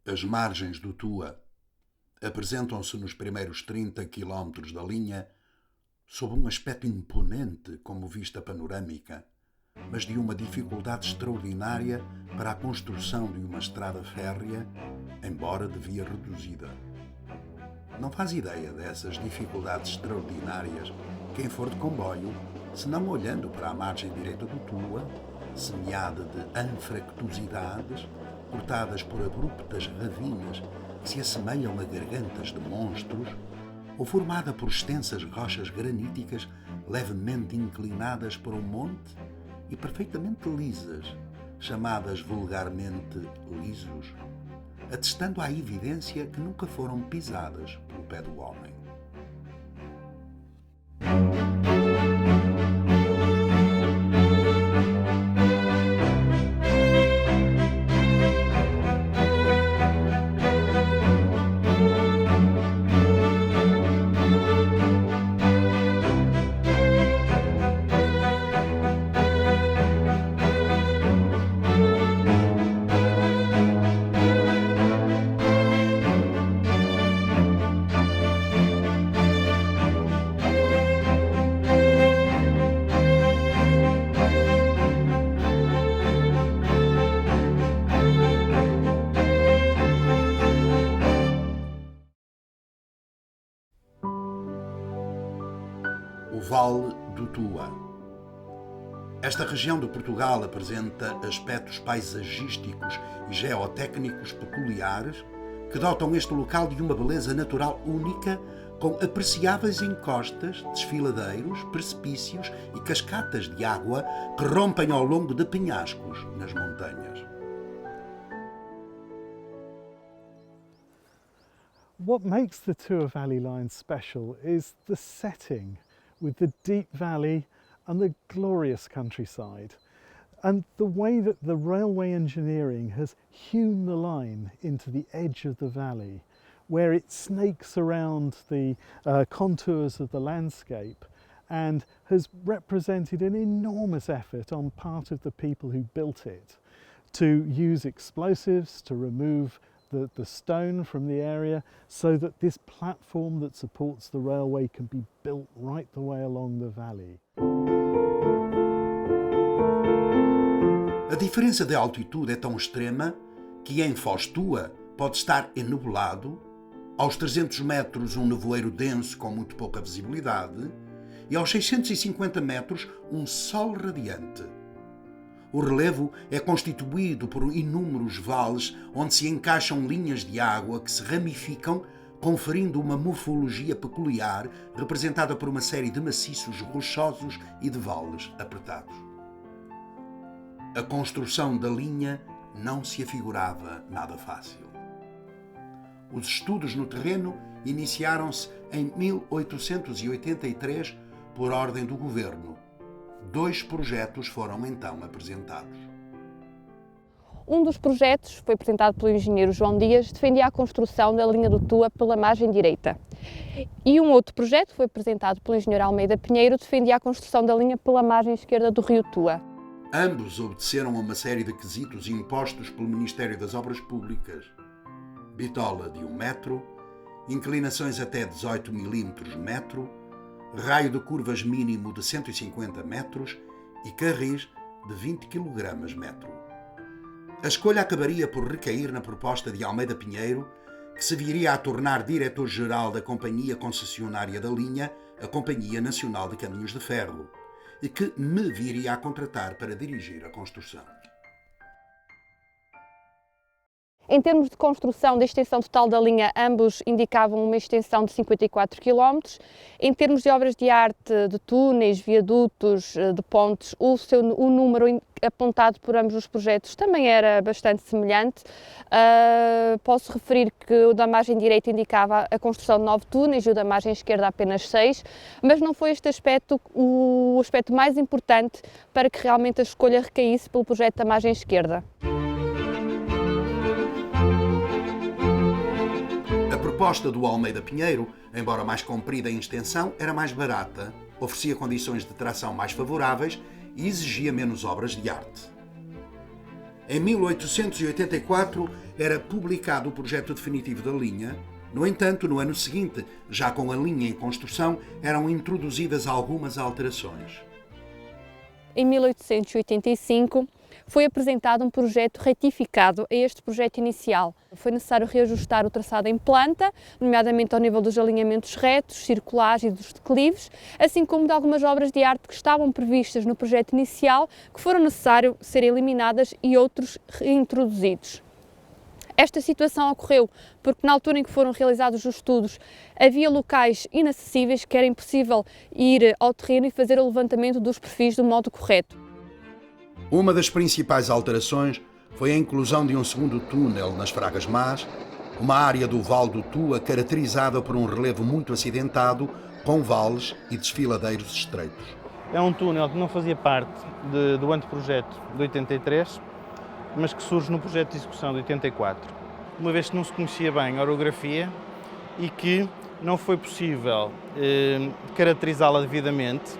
As margens do Tua apresentam-se nos primeiros 30 quilómetros da linha sob um aspecto imponente como vista panorâmica, mas de uma dificuldade extraordinária para a construção de uma estrada férrea, embora de via reduzida. Não faz ideia dessas dificuldades extraordinárias quem for de comboio, se não olhando para a margem direita do Tua, semeada de anfractuosidades, cortadas por abruptas ravinas que se assemelham a gargantas de monstros, ou formada por extensas rochas graníticas levemente inclinadas para o monte e perfeitamente lisas, chamadas vulgarmente lisos, atestando à evidência que nunca foram pisadas pelo pé do homem. O Vale do Tua. Esta região de Portugal apresenta aspectos paisagísticos e geotécnicos peculiares que dotam este local de uma beleza natural única, com apreciáveis encostas, desfiladeiros, precipícios e cascatas de água que rompem ao longo de penhascos nas montanhas. What makes the Tua Valley line special is the setting, with the deep valley and the glorious countryside, and the way that the railway engineering has hewn the line into the edge of the valley, where it snakes around the contours of the landscape and has represented an enormous effort on part of the people who built it to use explosives to remove the stone from the area so that this platform that supports the railway can be built right the way along the valley. A diferença de altitude é tão extrema que em Foz Tua pode estar enublado, aos 300 metros um nevoeiro denso com muito pouca visibilidade e aos 650 metros um sol radiante. O relevo é constituído por inúmeros vales onde se encaixam linhas de água que se ramificam, conferindo uma morfologia peculiar representada por uma série de maciços rochosos e de vales apertados. A construção da linha não se afigurava nada fácil. Os estudos no terreno iniciaram-se em 1883 por ordem do governo. 2 projetos foram então apresentados. Um dos projetos foi apresentado pelo engenheiro João Dias, defendia a construção da linha do Tua pela margem direita. E um outro projeto foi apresentado pelo engenheiro Almeida Pinheiro, defendia a construção da linha pela margem esquerda do rio Tua. Ambos obedeceram a uma série de quesitos impostos pelo Ministério das Obras Públicas. Bitola de 1 metro, inclinações até 18 milímetros metro, raio de curvas mínimo de 150 metros e carris de 20 kg metro. A escolha acabaria por recair na proposta de Almeida Pinheiro, que se viria a tornar diretor-geral da companhia concessionária da linha, a Companhia Nacional de Caminhos de Ferro, e que me viria a contratar para dirigir a construção. Em termos de construção da extensão total da linha, ambos indicavam uma extensão de 54 km. Em termos de obras de arte, de túneis, viadutos, de pontes, o número apontado por ambos os projetos também era bastante semelhante. Posso referir que o da margem direita indicava a construção de 9 túneis e o da margem esquerda apenas 6, mas não foi este aspecto o aspecto mais importante para que realmente a escolha recaísse pelo projeto da margem esquerda. A proposta do Almeida Pinheiro, embora mais comprida em extensão, era mais barata, oferecia condições de tração mais favoráveis e exigia menos obras de arte. Em 1884 era publicado o projeto definitivo da linha. No entanto, no ano seguinte, já com a linha em construção, eram introduzidas algumas alterações. Em 1885, foi apresentado um projeto retificado a este projeto inicial. Foi necessário reajustar o traçado em planta, nomeadamente ao nível dos alinhamentos retos, circulares e dos declives, assim como de algumas obras de arte que estavam previstas no projeto inicial, que foram necessário ser eliminadas e outros reintroduzidos. Esta situação ocorreu porque, na altura em que foram realizados os estudos, havia locais inacessíveis que era impossível ir ao terreno e fazer o levantamento dos perfis do modo correto. Uma das principais alterações foi a inclusão de um segundo túnel nas Fragas Más, uma área do Vale do Tua caracterizada por um relevo muito acidentado, com vales e desfiladeiros estreitos. É um túnel que não fazia parte do anteprojeto de 83, mas que surge no projeto de execução de 84, uma vez que não se conhecia bem a orografia e que não foi possível caracterizá-la devidamente,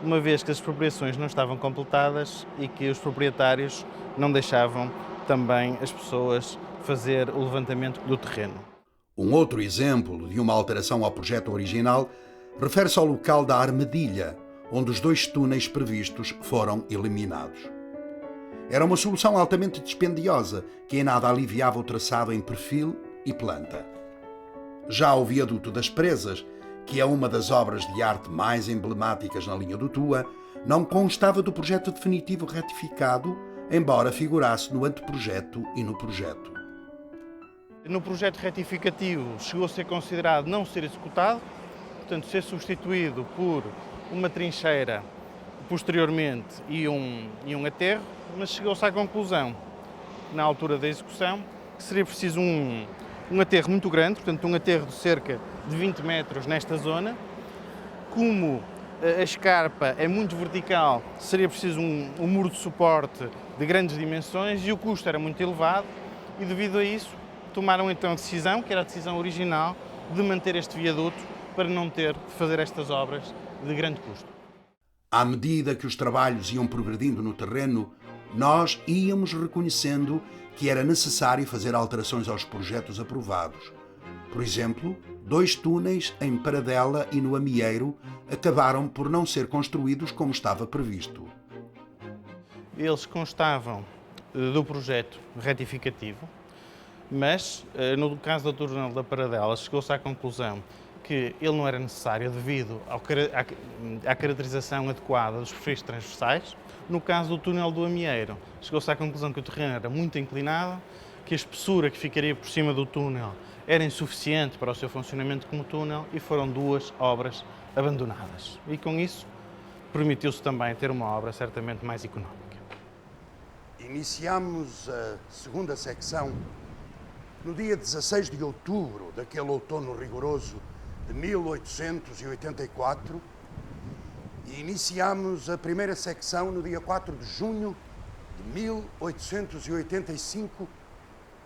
uma vez que as expropriações não estavam completadas e que os proprietários não deixavam também as pessoas fazer o levantamento do terreno. Um outro exemplo de uma alteração ao projeto original refere-se ao local da Armadilha, onde os 2 túneis previstos foram eliminados. Era uma solução altamente dispendiosa, que em nada aliviava o traçado em perfil e planta. Já o Viaduto das Presas, que é uma das obras de arte mais emblemáticas na linha do Tua, não constava do projeto definitivo retificado, embora figurasse no anteprojeto e no projeto. No projeto retificativo chegou a ser considerado não ser executado, portanto ser substituído por uma trincheira posteriormente e um aterro, mas chegou-se à conclusão, na altura da execução, que seria preciso um aterro muito grande, portanto um aterro de cerca de 20 metros nesta zona. Como a escarpa é muito vertical, seria preciso um muro de suporte de grandes dimensões e o custo era muito elevado e devido a isso tomaram então a decisão, que era a decisão original, de manter este viaduto para não ter de fazer estas obras de grande custo. À medida que os trabalhos iam progredindo no terreno, nós íamos reconhecendo que era necessário fazer alterações aos projetos aprovados. Por exemplo, 2 túneis em Paradela e no Amieiro acabaram por não ser construídos como estava previsto. Eles constavam do projeto retificativo, mas no caso do túnel da Paradela chegou-se à conclusão que ele não era necessário devido à caracterização adequada dos perfis transversais. No caso do túnel do Amieiro, chegou-se à conclusão que o terreno era muito inclinado, que a espessura que ficaria por cima do túnel era insuficiente para o seu funcionamento como túnel e foram 2 obras abandonadas. E com isso permitiu-se também ter uma obra certamente mais económica. Iniciamos a segunda secção no dia 16 de outubro daquele outono rigoroso de 1884 e iniciamos a primeira secção no dia 4 de junho de 1885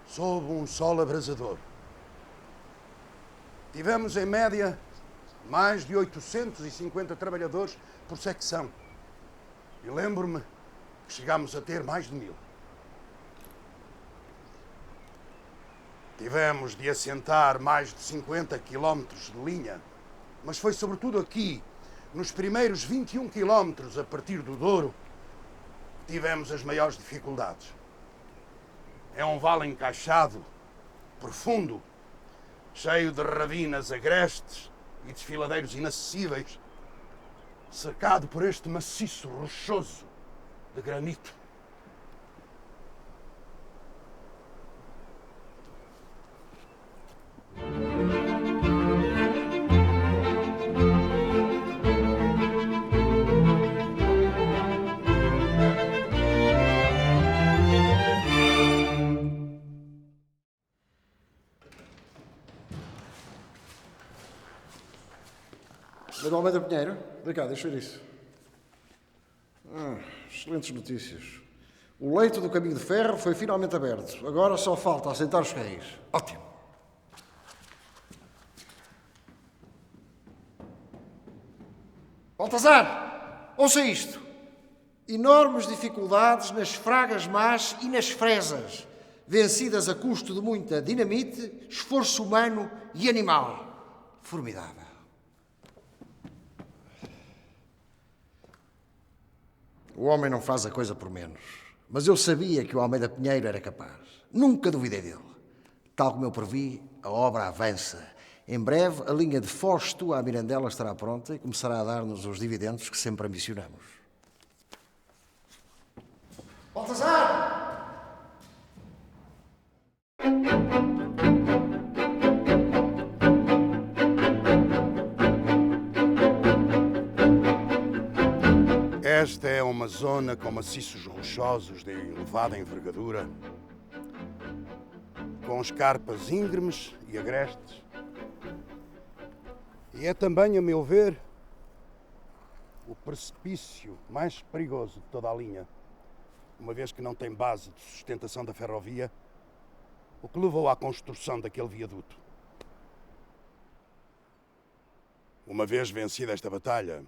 sob um sol abrasador. Tivemos em média mais de 850 trabalhadores por secção e lembro-me que chegámos a ter mais de 1000. Tivemos de assentar mais de 50 quilómetros de linha, mas foi sobretudo aqui, nos primeiros 21 quilómetros a partir do Douro, que tivemos as maiores dificuldades. É um vale encaixado, profundo, cheio de ravinas agrestes e desfiladeiros inacessíveis, cercado por este maciço rochoso de granito. Manuel Almeida Pinheiro, obrigado, deixa eu ver isso. Excelentes notícias. O leito do caminho de ferro foi finalmente aberto. Agora só falta assentar os réis. Ótimo. Baltazar, ouça isto. Enormes dificuldades nas fragas más e nas fresas, vencidas a custo de muita dinamite, esforço humano e animal. Formidável. O homem não faz a coisa por menos, mas eu sabia que o Almeida Pinheiro era capaz. Nunca duvidei dele. Tal como eu previ, a obra avança. Em breve, a linha de Foz à Mirandela estará pronta e começará a dar-nos os dividendos que sempre ambicionamos. Baltazar! Esta é uma zona com maciços rochosos de elevada envergadura, com escarpas íngremes e agrestes. E é também, a meu ver, o precipício mais perigoso de toda a linha, uma vez que não tem base de sustentação da ferrovia, o que levou à construção daquele viaduto. Uma vez vencida esta batalha,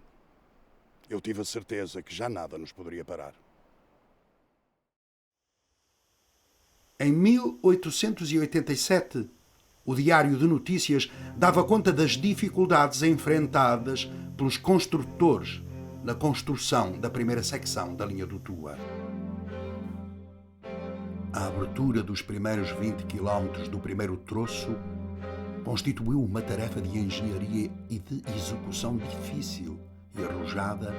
eu tive a certeza que já nada nos poderia parar. Em 1887, o Diário de Notícias dava conta das dificuldades enfrentadas pelos construtores na construção da primeira secção da linha do Tua. A abertura dos primeiros 20 quilómetros do primeiro troço constituiu uma tarefa de engenharia e de execução difícil e arrojada,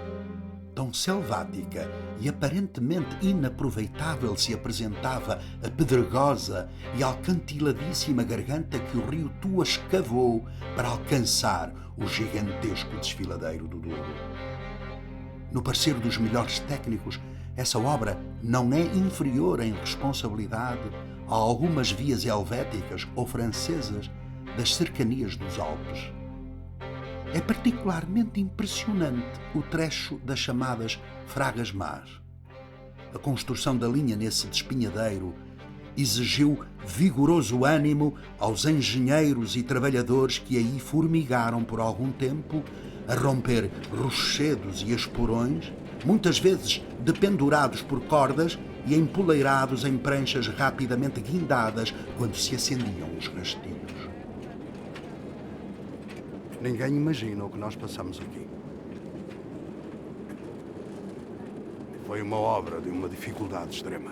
tão selvática e aparentemente inaproveitável se apresentava a pedregosa e alcantiladíssima garganta que o rio Tua escavou para alcançar o gigantesco desfiladeiro do Douro. No parecer dos melhores técnicos, essa obra não é inferior em responsabilidade a algumas vias helvéticas ou francesas das cercanias dos Alpes. É particularmente impressionante o trecho das chamadas Fragas Más. A construção da linha nesse despinhadeiro exigiu vigoroso ânimo aos engenheiros e trabalhadores que aí formigaram por algum tempo a romper rochedos e esporões, muitas vezes dependurados por cordas e empoleirados em pranchas rapidamente guindadas quando se acendiam os rastilhos. Ninguém imagina o que nós passamos aqui. Foi uma obra de uma dificuldade extrema.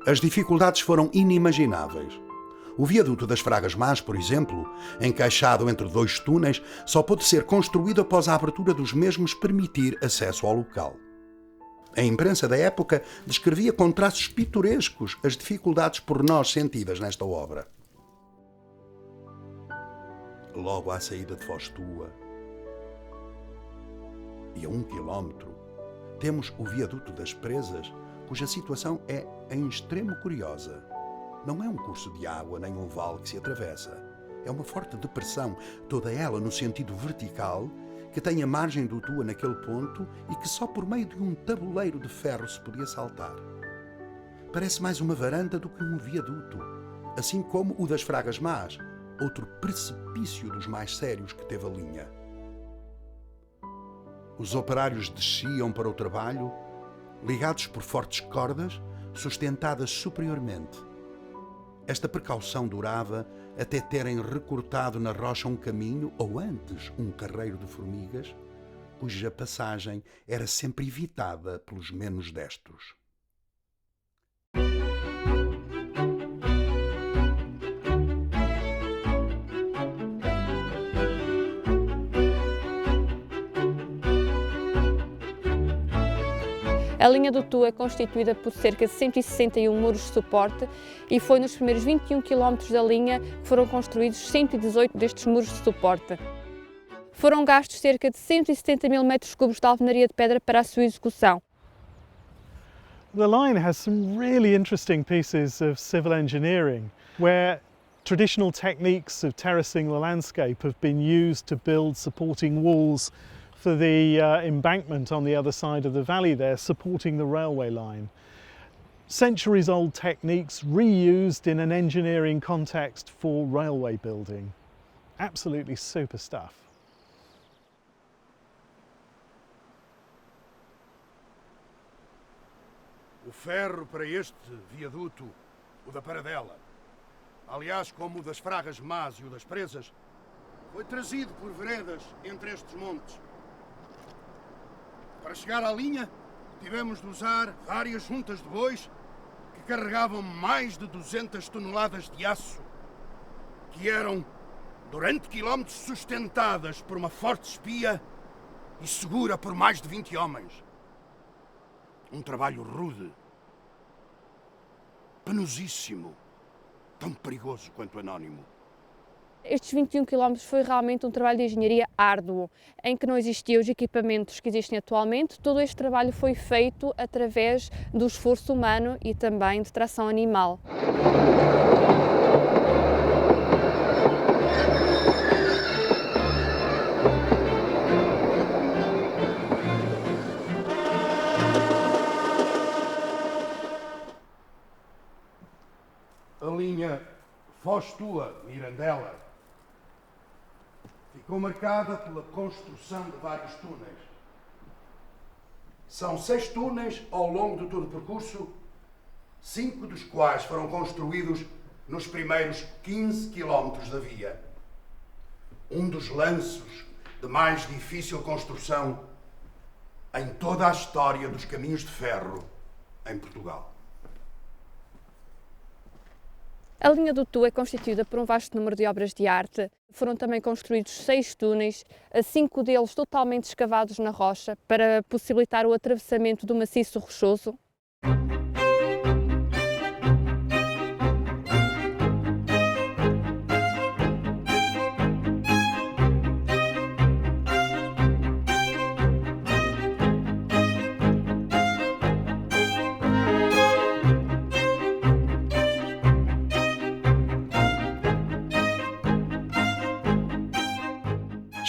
As dificuldades foram inimagináveis. O viaduto das Fragas Más, por exemplo, encaixado entre dois túneis, só pôde ser construído após a abertura dos mesmos permitir acesso ao local. A imprensa da época descrevia com traços pitorescos as dificuldades por nós sentidas nesta obra. Logo à saída de Foz Tua, e a 1 quilómetro, temos o viaduto das Presas, cuja situação é em extremo curiosa. Não é um curso de água nem um vale que se atravessa. É uma forte depressão, toda ela no sentido vertical, que tem a margem do Tua naquele ponto e que só por meio de um tabuleiro de ferro se podia saltar. Parece mais uma varanda do que um viaduto, assim como o das Fragas Más, outro precipício dos mais sérios que teve a linha. Os operários desciam para o trabalho, ligados por fortes cordas, sustentadas superiormente. Esta precaução durava até terem recortado na rocha um caminho, ou antes um carreiro de formigas, cuja passagem era sempre evitada pelos menos destros. A linha do Tua é constituída por cerca de 161 muros de suporte e foi nos primeiros 21 km da linha que foram construídos 118 destes muros de suporte. Foram gastos cerca de 170 mil metros cúbicos de alvenaria de pedra para a sua execução. The line has some really interesting pieces of civil engineering where traditional techniques of terracing the landscape have been used to build supporting walls for the embankment on the other side of the valley there, supporting the railway line. Centuries-old techniques reused in an engineering context for railway building. absolutely super stuff. O ferro para este viaduto, o da Paradela, aliás como o das Fragas Más e o das Presas, foi trazido por veredas entre estes montes. Para chegar à linha, tivemos de usar várias juntas de bois que carregavam mais de 200 toneladas de aço, que eram, durante quilómetros, sustentadas por uma forte espia e segura por mais de 20 homens. Um trabalho rude, penosíssimo, tão perigoso quanto anónimo. Estes 21 km foi realmente um trabalho de engenharia árduo, em que não existiam os equipamentos que existem atualmente. Todo este trabalho foi feito através do esforço humano e também de tração animal. A linha Foz Tua-Mirandela ficou marcada pela construção de vários túneis. São 6 túneis ao longo de todo o percurso, 5 dos quais foram construídos nos primeiros 15 quilómetros da via. Um dos lanços de mais difícil construção em toda a história dos caminhos de ferro em Portugal. A linha do Tu é constituída por um vasto número de obras de arte. Foram também construídos 6 túneis, 5 deles totalmente escavados na rocha, para possibilitar o atravessamento do maciço rochoso.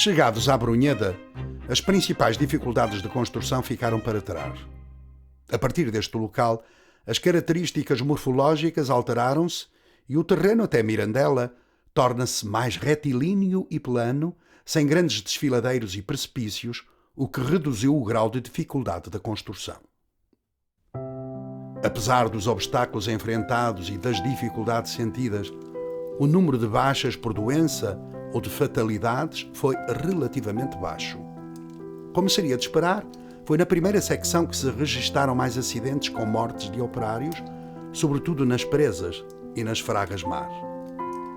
Chegados à Brunheda, as principais dificuldades de construção ficaram para trás. A partir deste local, as características morfológicas alteraram-se e o terreno até Mirandela torna-se mais retilíneo e plano, sem grandes desfiladeiros e precipícios, o que reduziu o grau de dificuldade da construção. Apesar dos obstáculos enfrentados e das dificuldades sentidas, o número de baixas por doença ou de fatalidades foi relativamente baixo. Como seria de esperar, foi na primeira secção que se registaram mais acidentes com mortes de operários, sobretudo nas Presas e nas Fragas Más.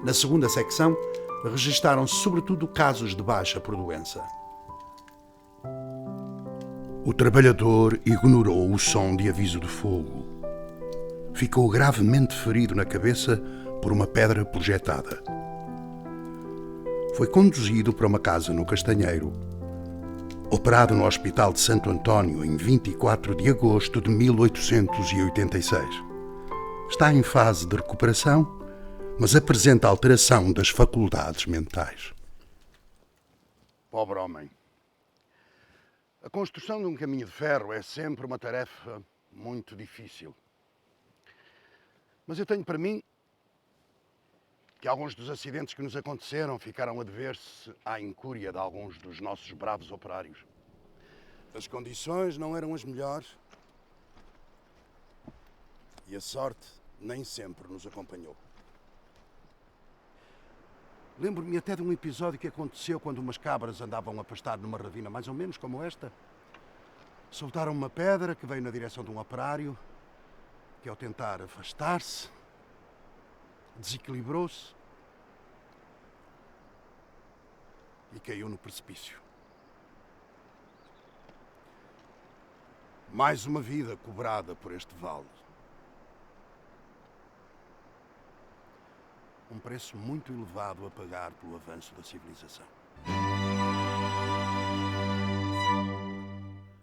Na segunda secção, registaram-se sobretudo casos de baixa por doença. O trabalhador ignorou o som de aviso de fogo. Ficou gravemente ferido na cabeça por uma pedra projetada. Foi conduzido para uma casa no Castanheiro, operado no Hospital de Santo António em 24 de agosto de 1886. Está em fase de recuperação, mas apresenta alteração das faculdades mentais. Pobre homem. A construção de um caminho de ferro é sempre uma tarefa muito difícil. Mas eu tenho para mim que alguns dos acidentes que nos aconteceram ficaram a dever-se à incúria de alguns dos nossos bravos operários. As condições não eram as melhores e a sorte nem sempre nos acompanhou. Lembro-me até de um episódio que aconteceu quando umas cabras andavam a pastar numa ravina mais ou menos como esta. Soltaram uma pedra que veio na direção de um operário que, ao tentar afastar-se, desequilibrou-se e caiu no precipício. Mais uma vida cobrada por este vale. Um preço muito elevado a pagar pelo avanço da civilização.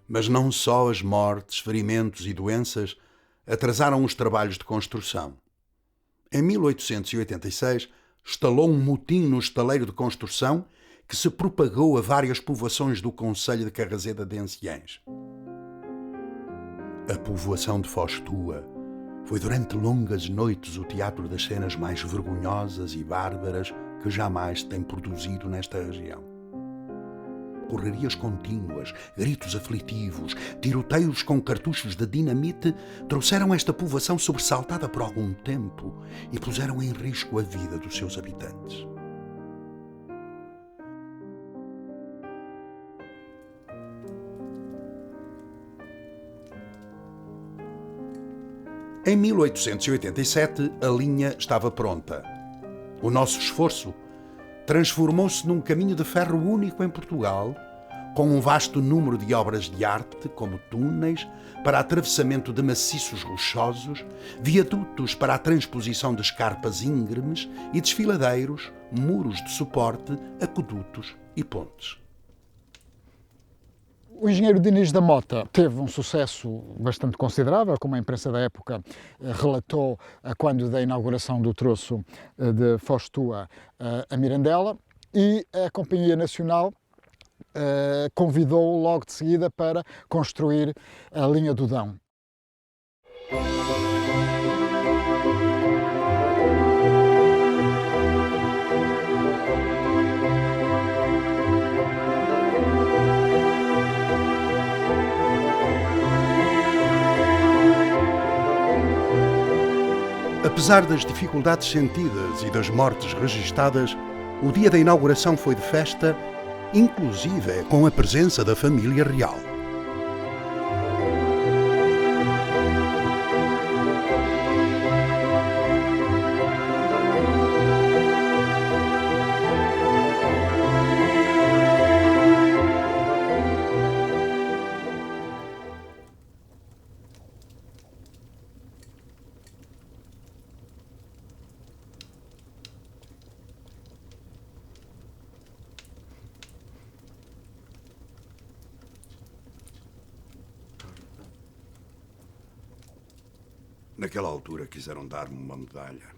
Mas não só as mortes, ferimentos e doenças atrasaram os trabalhos de construção. Em 1886, estalou um motim no estaleiro de construção que se propagou a várias povoações do concelho de Carrazeda de Enciães. A povoação de Foz Tua foi durante longas noites o teatro das cenas mais vergonhosas e bárbaras que jamais tem produzido nesta região. Correrias contínuas, gritos aflitivos, tiroteios com cartuchos de dinamite trouxeram esta povoação sobressaltada por algum tempo e puseram em risco a vida dos seus habitantes. Em 1887, a linha estava pronta. O nosso esforço transformou-se num caminho de ferro único em Portugal, com um vasto número de obras de arte, como túneis para atravessamento de maciços rochosos, viadutos para a transposição de escarpas íngremes e desfiladeiros, muros de suporte, aquedutos e pontes. O engenheiro Diniz da Mota teve um sucesso bastante considerável, como a imprensa da época relatou quando da inauguração do troço de Foz de Tua a Mirandela, e a Companhia Nacional convidou-o logo de seguida para construir a linha do Dão. Apesar das dificuldades sentidas e das mortes registadas, o dia da inauguração foi de festa, inclusive com a presença da família real. Naquela altura quiseram dar-me uma medalha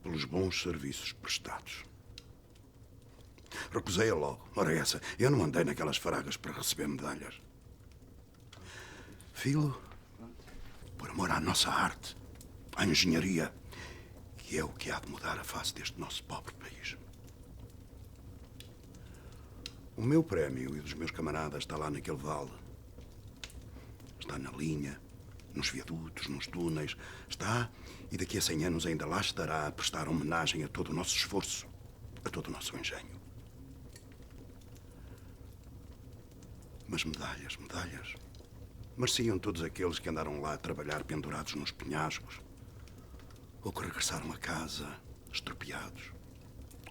pelos bons serviços prestados. Recusei-a logo. Ora essa, eu não andei naquelas faragas para receber medalhas. Filo, por amor à nossa arte, à engenharia, que é o que há de mudar a face deste nosso pobre país. O meu prémio e dos meus camaradas está lá naquele vale. Está na linha, nos viadutos, nos túneis, está, e daqui a 100 anos ainda lá estará a prestar homenagem a todo o nosso esforço, a todo o nosso engenho. Mas medalhas, medalhas, mereciam todos aqueles que andaram lá a trabalhar pendurados nos penhascos, ou que regressaram a casa, estropiados,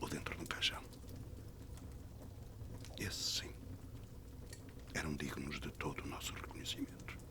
ou dentro de um caixão. Esses, sim, eram dignos de todo o nosso reconhecimento.